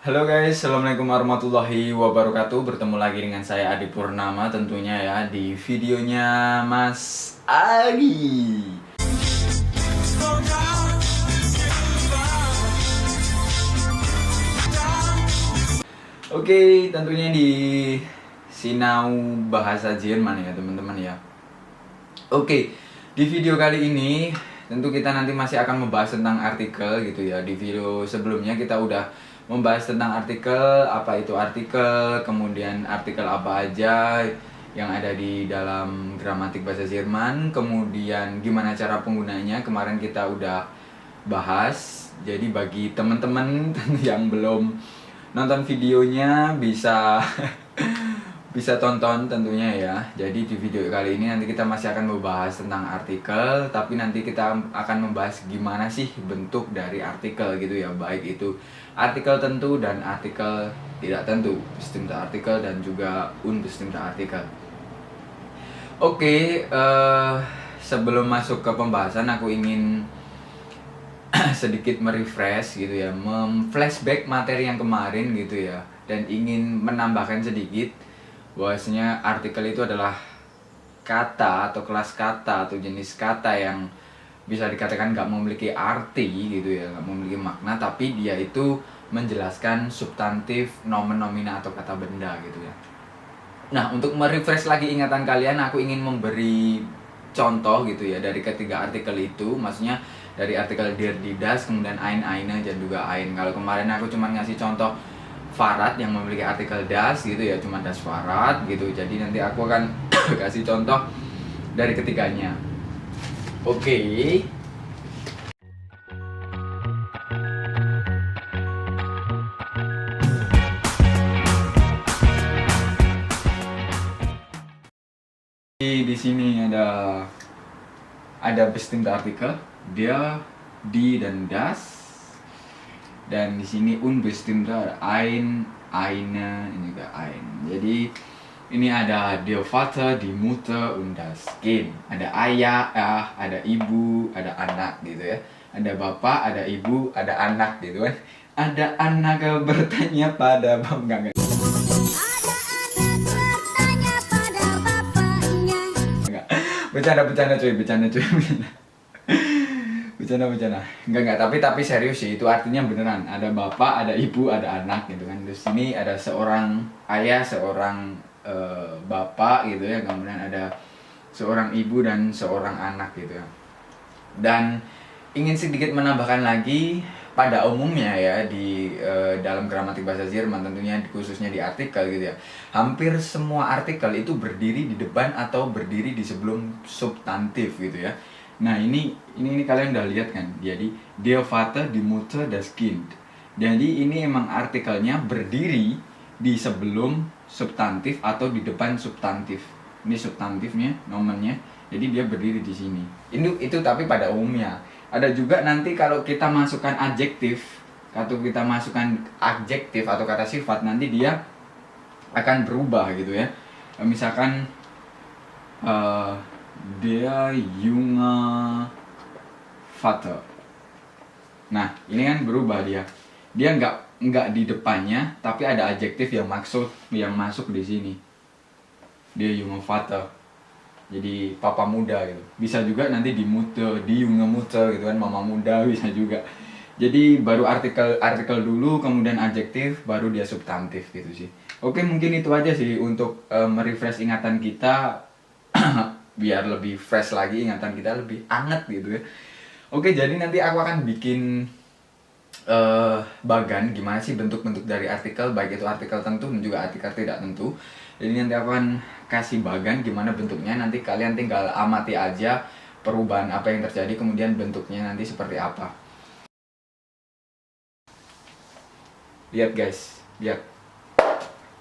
Halo guys, Assalamualaikum warahmatullahi wabarakatuh. Bertemu lagi dengan saya Adi Purnama tentunya ya di videonya Mas Adi. Oke, tentunya di Sinau Bahasa Jerman ya teman-teman ya. Oke, di video kali ini tentu kita nanti masih akan membahas tentang artikel gitu ya. Di video sebelumnya kita udah membahas tentang artikel, apa itu artikel, kemudian artikel apa aja yang ada di dalam gramatik bahasa Jerman, kemudian gimana cara penggunanya, kemarin kita udah bahas. Jadi bagi teman-teman yang belum nonton videonya bisa bisa tonton tentunya ya. Jadi di video kali ini nanti kita masih akan membahas tentang artikel, tapi nanti kita akan membahas gimana sih bentuk dari artikel gitu ya, baik itu artikel tentu dan artikel tidak tentu, bestimmte artikel dan juga unbestimmte artikel. Oke, sebelum masuk ke pembahasan aku ingin sedikit merefresh gitu ya, memflashback materi yang kemarin gitu ya, dan ingin menambahkan sedikit bahwasanya artikel itu adalah kata atau kelas kata atau jenis kata yang bisa dikatakan nggak memiliki arti gitu ya, nggak memiliki makna, tapi dia itu menjelaskan substantif, nomen, nomina atau kata benda gitu ya. Nah, untuk merefresh lagi ingatan kalian, aku ingin memberi contoh gitu ya dari ketiga artikel itu, maksudnya dari artikel der, die, das, kemudian ein, eine, dan juga ein. Kalau kemarin aku cuma ngasih contoh Fahrrad yang memiliki artikel das gitu ya, cuma das Fahrrad gitu. Jadi nanti aku akan kasih contoh dari ketiganya. Oke. Di sini ada bestimmte artikel, dia, die, dan das. Dan di sini unbestimmte ada ein, eine, ini juga ein. Jadi ini ada der Vater, die Mutter, und das Kind. Ada ayah, ada ibu, ada anak gitu ya. Ada bapak, ada ibu, ada anak gitu kan. Ada anak bertanya pada bapak. Bercanda cuy. Bercanda. Enggak, tapi serius sih, itu artinya beneran. Ada bapak, ada ibu, ada anak gitu kan. Terus ini ada seorang ayah, seorang bapak gitu ya. Kemudian ada seorang ibu dan seorang anak gitu ya. Dan ingin sedikit menambahkan lagi, pada umumnya ya di dalam gramatik bahasa Jerman, tentunya khususnya di artikel gitu ya, hampir semua artikel itu berdiri di depan atau berdiri di sebelum substantif gitu ya. Nah ini kalian udah lihat kan, jadi der Vater, die Mutter, das Kind. Jadi ini emang artikelnya berdiri di sebelum substantif atau di depan substantif. Ini substantifnya, nomennya, jadi dia berdiri di sini. Itu tapi pada umumnya. Ada juga nanti kalau kita masukkan adjektif, atau kita masukkan adjektif atau kata sifat, nanti dia akan berubah gitu ya. Misalkan der junge Vater. Nah, ini kan berubah dia. Dia nggak di depannya, tapi ada adjektif yang masuk di sini. Der junge Vater. Jadi papa muda gitu. Bisa juga nanti di Mutter, di junge Mutter gitu kan, mama muda bisa juga. Jadi baru artikel dulu, kemudian adjektif, baru dia substantif gitu sih. Oke, mungkin itu aja sih untuk merefresh ingatan kita biar lebih fresh lagi, ingatan kita lebih anget gitu ya. Oke, jadi nanti aku akan bikin bagan gimana sih bentuk-bentuk dari artikel, baik itu artikel tentu dan juga artikel tidak tentu. Jadi nanti aku akan kasih bagan gimana bentuknya, nanti kalian tinggal amati aja perubahan apa yang terjadi, kemudian bentuknya nanti seperti apa. Lihat guys, lihat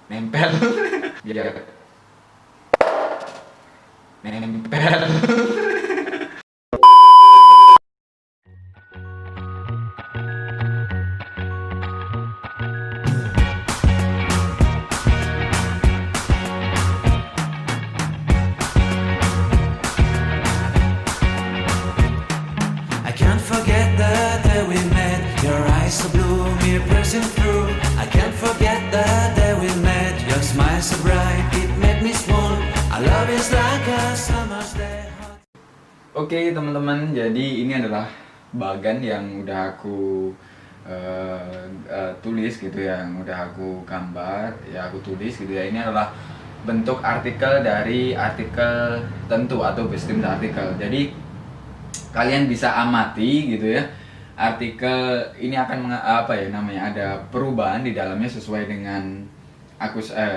nempel. Lihat nempel. I can't forget the day we met. Your eyes so blue, me piercing through. I can't Oke teman-teman, jadi ini adalah bagan yang udah aku tulis gitu ya, yang udah aku gambar, ya aku tulis gitu ya. Ini adalah bentuk artikel dari artikel tentu atau bestimmt artikel. Jadi kalian bisa amati gitu ya. Artikel ini akan apa ya namanya, ada perubahan di dalamnya sesuai dengan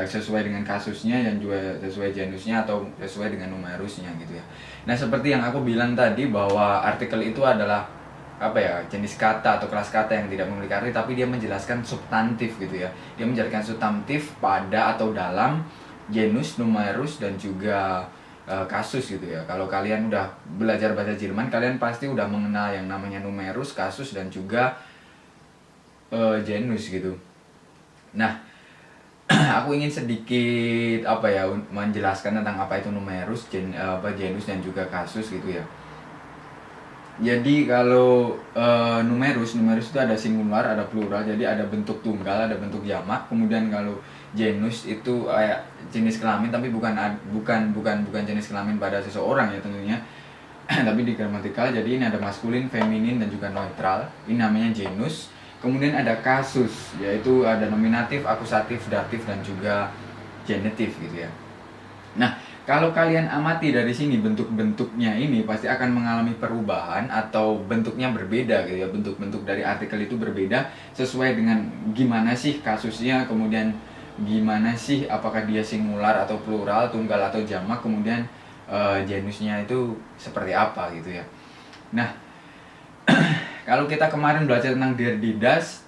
sesuai dengan kasusnya dan juga sesuai genusnya atau sesuai dengan numerusnya gitu ya. Nah, seperti yang aku bilang tadi bahwa artikel itu adalah apa ya, jenis kata atau kelas kata yang tidak memiliki arti tapi dia menjelaskan substantif gitu ya. Dia menjelaskan substantif pada atau dalam genus, numerus dan juga kasus gitu ya. Kalau kalian udah belajar bahasa Jerman, kalian pasti udah mengenal yang namanya numerus, kasus dan juga genus gitu. Nah, aku ingin sedikit apa ya menjelaskan tentang apa itu numerus, genus dan juga kasus gitu ya. Jadi kalau numerus itu ada singular, ada plural, jadi ada bentuk tunggal, ada bentuk jamak. Kemudian kalau genus itu jenis kelamin tapi bukan jenis kelamin pada seseorang ya tentunya. Tapi di gramatikal, jadi ini ada maskulin, feminin dan juga neutral. Ini namanya genus. Kemudian ada kasus, yaitu ada nominatif, akusatif, datif dan juga genitif gitu ya. Nah, kalau kalian amati dari sini bentuk-bentuknya ini pasti akan mengalami perubahan atau bentuknya berbeda gitu ya. Bentuk-bentuk dari artikel itu berbeda sesuai dengan gimana sih kasusnya, kemudian gimana sih apakah dia singular atau plural, tunggal atau jamak, kemudian genusnya itu seperti apa gitu ya. Nah, kalau kita kemarin belajar tentang der didas,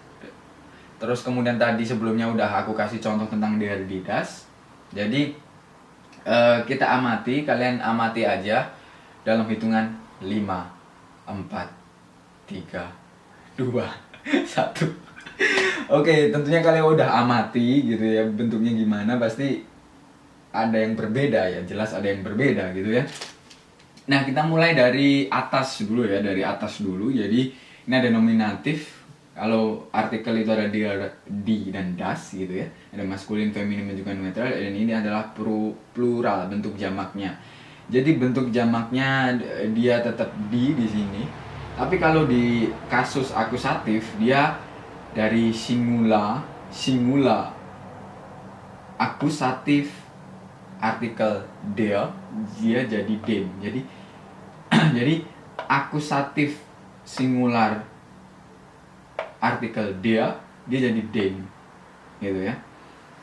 terus kemudian tadi sebelumnya udah aku kasih contoh tentang der didas. Jadi kita amati, kalian amati aja dalam hitungan 5, 4, 3, 2, 1. Oke, tentunya kalian udah amati gitu ya bentuknya gimana, pasti ada yang berbeda ya, jelas ada yang berbeda gitu ya. Nah, kita mulai dari atas dulu ya, dari atas dulu. Jadi ini ada nominatif. Kalau artikel itu ada di dan das gitu ya. Ada maskulin, feminin dan juga neutral. Dan ini adalah plural, bentuk jamaknya. Jadi bentuk jamaknya dia tetap di sini. Tapi kalau di kasus akusatif dia dari singula, akusatif, artikel dia jadi dem. Jadi akusatif singular artikel dia jadi dem gitu ya.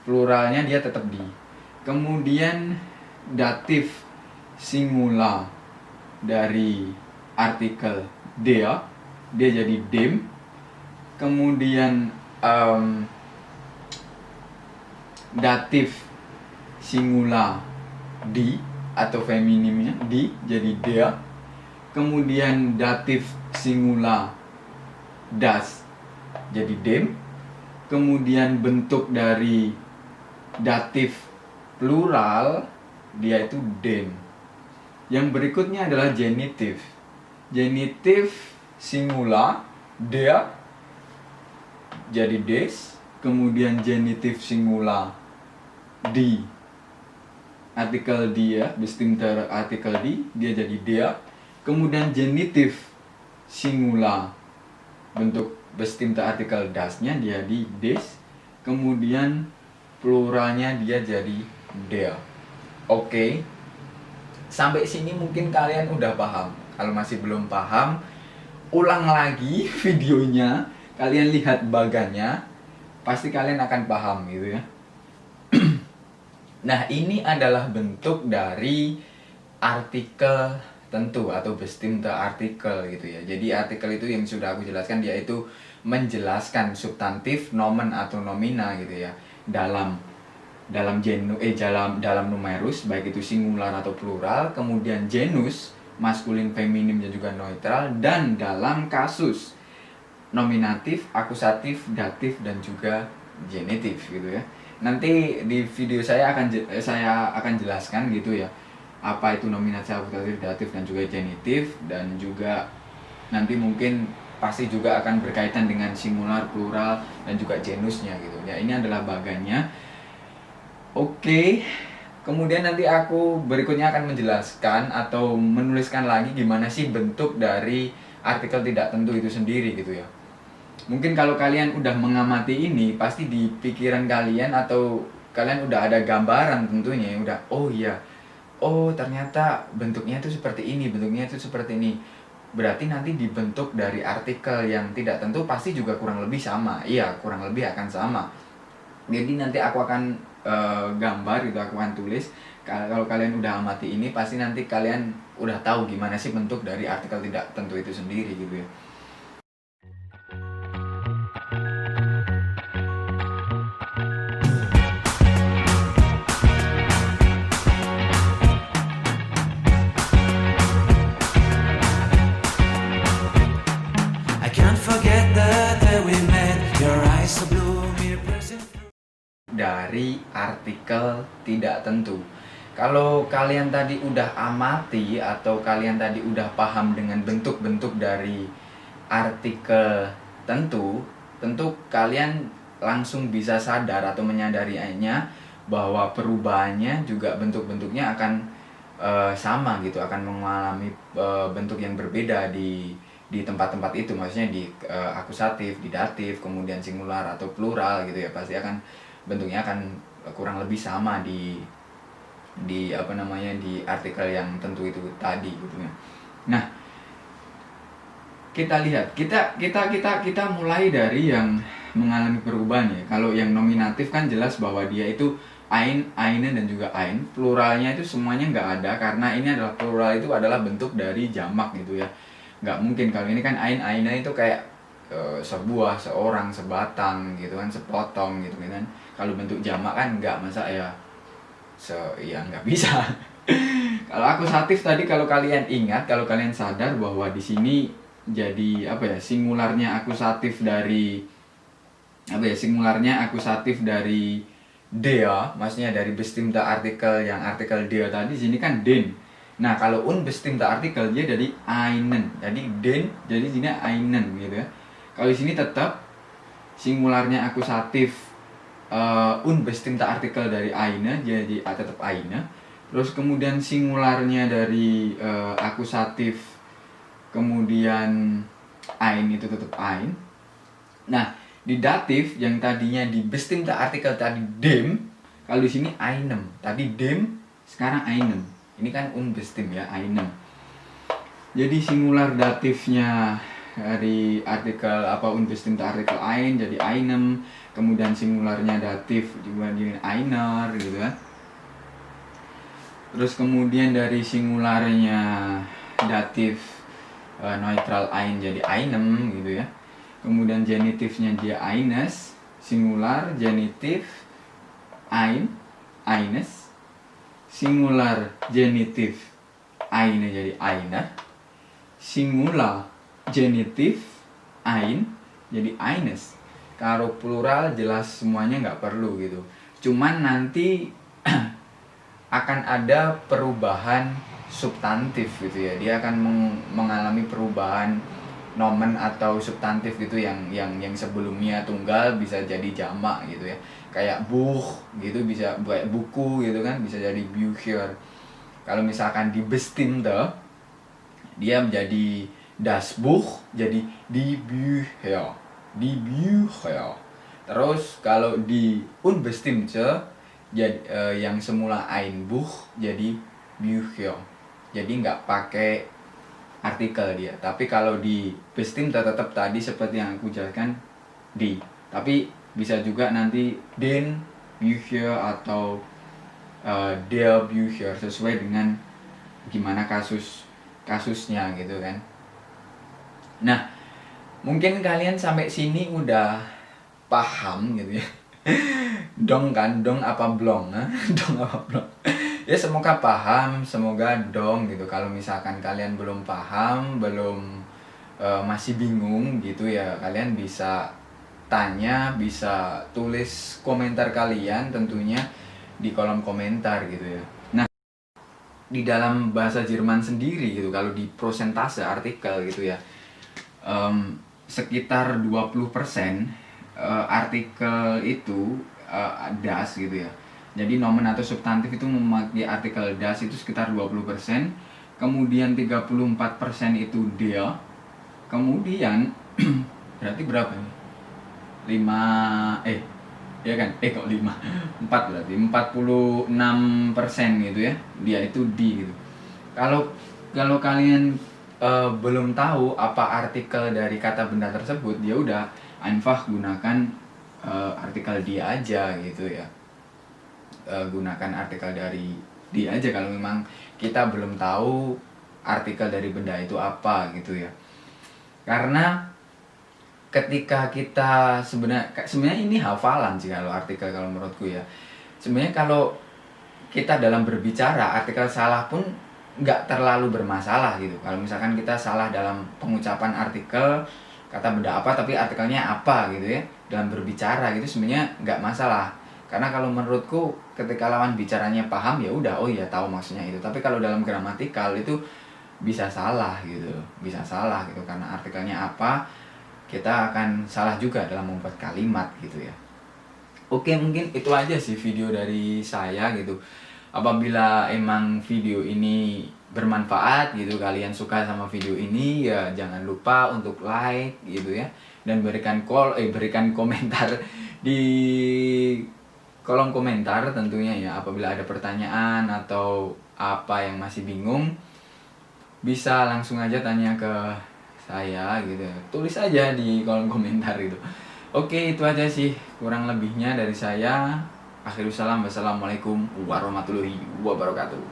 Pluralnya dia tetap di. Kemudian datif singular dari artikel dia jadi dem. Kemudian datif singular di atau feminimnya di jadi dia. Kemudian datif singular das jadi dem. Kemudian bentuk dari datif plural dia itu dem. Yang berikutnya adalah genitif. Genitif singular dia jadi des. Kemudian genitif singular di artikel dia, bestimmter artikel di, dia jadi dia. Kemudian genitif singular bentuk bestimmter artikel dasnya dia di des. Kemudian pluralnya dia jadi der. Oke. Sampai sini mungkin kalian udah paham. Kalau masih belum paham, ulang lagi videonya, kalian lihat bagannya, pasti kalian akan paham gitu ya. Nah, ini adalah bentuk dari artikel tentu atau bestimmter artikel gitu ya. Jadi artikel itu yang sudah aku jelaskan, yaitu menjelaskan substantif, nomen atau nomina gitu ya. Dalam numerus, baik itu singular atau plural, kemudian genus maskulin, feminim dan juga neutral, dan dalam kasus nominatif, akusatif, datif dan juga genitif gitu ya. Nanti di video saya akan jelaskan gitu ya, apa itu nominatif, akusatif, datif dan juga genitif, dan juga nanti mungkin pasti juga akan berkaitan dengan singular, plural dan juga genusnya gitu ya. Ini adalah bagannya. Oke, Kemudian nanti aku berikutnya akan menjelaskan atau menuliskan lagi gimana sih bentuk dari artikel tidak tentu itu sendiri gitu ya. Mungkin kalau kalian udah mengamati ini, pasti di pikiran kalian atau kalian udah ada gambaran tentunya, udah oh iya, oh ternyata bentuknya itu seperti ini, bentuknya itu seperti ini. Berarti nanti dibentuk dari artikel yang tidak tentu pasti juga kurang lebih sama. Iya, kurang lebih akan sama. Jadi nanti aku akan gambar gitu, aku akan tulis. Kalau kalian udah amati ini, pasti nanti kalian udah tahu gimana sih bentuk dari artikel tidak tentu itu sendiri gitu ya. I can't forget the day we met. Your eyes so blue, me pressing. Dari artikel tidak tentu. Kalau kalian tadi udah amati atau kalian tadi udah paham dengan bentuk-bentuk dari artikel tentu, tentu kalian langsung bisa sadar atau menyadarinya bahwa perubahannya juga bentuk-bentuknya akan sama gitu, akan mengalami bentuk yang berbeda di tempat-tempat itu, maksudnya di akusatif, di datif, kemudian singular atau plural gitu ya, pasti akan bentuknya akan kurang lebih sama di apa namanya di artikel yang tentu itu tadi gitu ya. Nah, kita lihat, kita mulai dari yang mengalami perubahan ya. Kalau yang nominatif kan jelas bahwa dia itu ain, aine dan juga ain. Pluralnya itu semuanya nggak ada karena ini adalah plural, itu adalah bentuk dari jamak gitu ya. Nggak mungkin kalau ini kan ain, aine itu kayak sebuah, seorang, sebatang gitu kan, sepotong gitu kan. Kalau bentuk jamak kan nggak, masa ya ya nggak bisa. Kalau akusatif tadi, kalau kalian ingat, kalau kalian sadar bahwa di sini jadi apa ya, singularnya akusatif dari apa ya, singularnya akusatif dari dea, maksudnya dari bestimmte artikel, yang artikel dea tadi sini kan den. Nah, kalau unbestimmte artikel dia dari einen. Jadi den, jadi sini einen gitu ya. Kalau di sini tetap singularnya akusatif unbestimmte artikel dari eine, jadi tetap eine. Terus kemudian singularnya dari akusatif kemudian ein itu tetap ein. Nah, di datif yang tadinya di bestimmte artikel tadi dem, kalau di sini einem. Tadi dem, sekarang einem. Ini kan unbestimmt ya, einem. Jadi singular datifnya dari artikel apa, unbestimmte artikel ein jadi einem, kemudian singularnya datif juga jadi einer gitu kan. Terus kemudian dari singularnya datif neutral ein jadi einem gitu ya. Kemudian genitifnya dia eines, singular genitif ein, eines, singular genitif eine jadi einer, singular genitif ein jadi eines. Kalau plural jelas semuanya nggak perlu gitu. Cuman nanti akan ada perubahan substantif gitu ya. Dia akan mengalami perubahan nomen atau substantif gitu yang sebelumnya tunggal bisa jadi jamak gitu ya. Kayak buch gitu bisa kayak buku gitu kan, bisa jadi Bücher. Kalau misalkan di bestimmte dia menjadi das Buch jadi die Bücher. Die Bücher. Terus kalau di unbestimmte jadi yang semula ein Buch jadi Bücher. Jadi nggak pakai artikel dia. Tapi kalau di bestimmte tetap tadi seperti yang aku jelaskan di. Tapi bisa juga nanti den Bücher atau der Bücher sesuai dengan gimana kasusnya gitu kan. Nah, mungkin kalian sampai sini udah paham gitu ya. Dong kan, dong apa blong? Dong apa blong? Ya semoga paham, semoga dong gitu. Kalau misalkan kalian belum paham, belum masih bingung gitu ya, kalian bisa tanya, bisa tulis komentar kalian tentunya di kolom komentar gitu ya. Nah, di dalam bahasa Jerman sendiri gitu, kalau di prosentase artikel gitu ya, sekitar 20% artikel itu das gitu ya, Jadi nomen atau substantif itu memakai artikel das itu sekitar 20%, kemudian 34% itu dia, kemudian berarti berapa nih? 5 ya kan? Kok 5? 4 berarti 46% gitu ya. Dia itu di gitu. Kalau kalian belum tahu apa artikel dari kata benda tersebut, ya udah einfach gunakan artikel dia aja gitu ya. Gunakan artikel dari dia aja kalau memang kita belum tahu artikel dari benda itu apa gitu ya. Karena ketika kita sebenarnya ini hafalan sih kalau artikel, kalau menurutku ya. Sebenarnya kalau kita dalam berbicara, artikel salah pun nggak terlalu bermasalah gitu. Kalau misalkan kita salah dalam pengucapan artikel kata benda apa tapi artikelnya apa gitu ya, dalam berbicara gitu sebenarnya nggak masalah. Karena kalau menurutku ketika lawan bicaranya paham ya udah, oh iya tahu maksudnya itu. Tapi kalau dalam gramatikal itu bisa salah gitu, karena artikelnya apa kita akan salah juga dalam membuat kalimat gitu ya. Oke, mungkin itu aja sih video dari saya gitu. Apabila emang video ini bermanfaat gitu, kalian suka sama video ini ya jangan lupa untuk like gitu ya, dan berikan komentar di kolom komentar tentunya ya. Apabila ada pertanyaan atau apa yang masih bingung, bisa langsung aja tanya ke saya gitu, tulis aja di kolom komentar gitu. Oke, itu aja sih kurang lebihnya dari saya. Akhirul salam, wassalamualaikum warahmatullahi wabarakatuh.